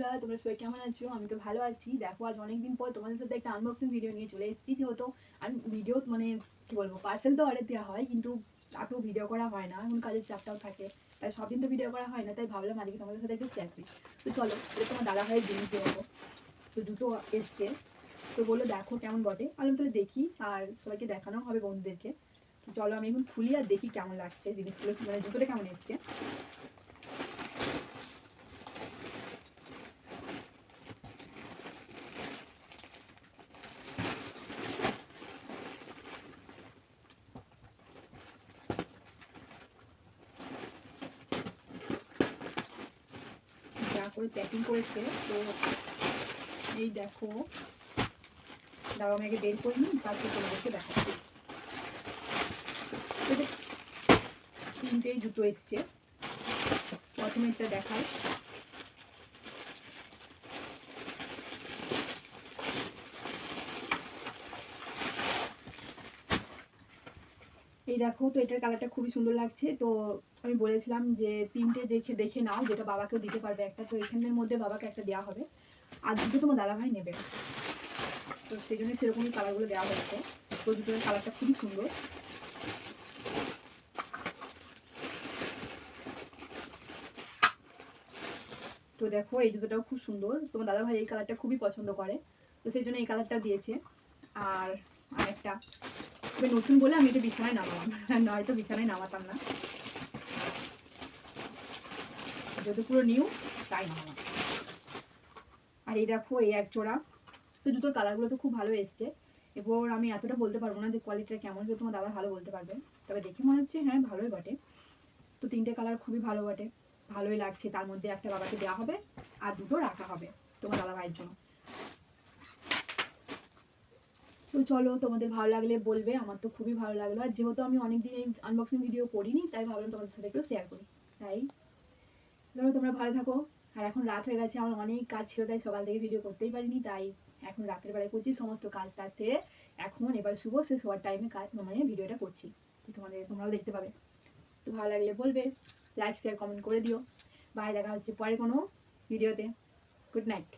বন্ধুরা, তোমরা সবাই কেমন আছো? আমি তো ভালো আছি। দেখো, আজ অনেকদিন পর তোমাদের সাথে একটা আনবক্সিং ভিডিও নিয়ে চলে এসেছি। যেহেতু ভিডিও মানে কি বলবো, পার্সেল তো অর্ডার দেওয়া হয়, কিন্তু এত ভিডিও করা হয় না, এখন কাজের চাপটাও থাকে, তাই সব দিন তো ভিডিও করা হয় না, তাই ভাবলাম আজকে তোমাদের সাথে একটু শেয়ার করি। তো চলো, এটা তোমার দাদা ভাইয়ের জিনিস দেখো। তো জুতো এসছে, তো বললো দেখো কেমন বটে। আমি তাহলে দেখি, আর সবাইকে দেখানো হবে বন্ধুদেরকে। তো চলো আমি এখন খুলি আর দেখি কেমন লাগছে জিনিসগুলো, মানে জুতোটা কেমন এসছে। যা করে প্যাকিং করেছে, তো এই দেখো, দাঁড়াও আমি আগে বের করে নিই, তারপর তোমাদেরকে দেখাচ্ছি। তিনটেই জুতো এসছে, প্রথমে এটা দেখাই। এই দেখো, তো এটার কালারটা খুবই সুন্দর লাগছে। তো আমি বলেছিলাম যে তিনটে দেখে দেখে নাও, যেটা বাবাকেও দিতে পারবে একটা, তো এখানের মধ্যে বাবাকে একটা দেওয়া হবে, আর দুটো তোমার দাদাভাই নেবে, তো সেই জন্য সেরকমই কালারগুলো দেওয়া হয়েছে। তো জুতোর কালারটা খুবই সুন্দর। তো দেখো, এই জুতোটাও খুব সুন্দর, তোমার দাদাভাই এই কালারটা খুবই পছন্দ করে, তো সেই জন্য এই কালারটা দিয়েছে। আর আরেকটা নতুন বলে আমি এটা বিছানায় নামালাম, নয়তো বিছানায় নামাতাম না, যেহেতু পুরো নিউ তাই নামালাম। আর এই দেখো, এই এক জোড়া। তো জুতোর কালারগুলো তো খুব ভালো এসছে। এবার আমি এতটা বলতে পারবো না যে কোয়ালিটিটা কেমন, যে তোমার দাদা ভালো বলতে পারবে, তবে দেখে মনে হচ্ছে হ্যাঁ ভালোই বটে। তো তিনটে কালার খুবই ভালো বটে, ভালোই লাগছে। তার মধ্যে একটা বাবাকে দেওয়া হবে আর দুটো রাখা হবে তোমার দাদা ভাইয়ের জন্য। তো চলো, তোমাদের ভালো লাগলে বলবে, আমার তো খুবই ভালো লাগলো। আর যেহেতু আমি অনেকদিন এই আনবক্সিং ভিডিও করিনি, তাই ভাবলাম তোমাদের সাথে একটু শেয়ার করি। তাই ধরো, তোমরা ভালো থাকো। আর এখন রাত হয়ে গেছে, আমার অনেক কাজ ছিল, তাই সকাল থেকে ভিডিও করতেই পারিনি, তাই এখন রাতের বেলায় করছি সমস্ত কাজ টাজ সেরে। এখন এবার শুভ, সে শোয়ার টাইমে কাজ মানে ভিডিওটা করছি, তো তোমরাও দেখতে পাবে। তো ভালো লাগলে বলবে, লাইক শেয়ার কমেন্ট করে দিও। বাই, দেখা হচ্ছে পরে কোনো ভিডিওতে। Good night.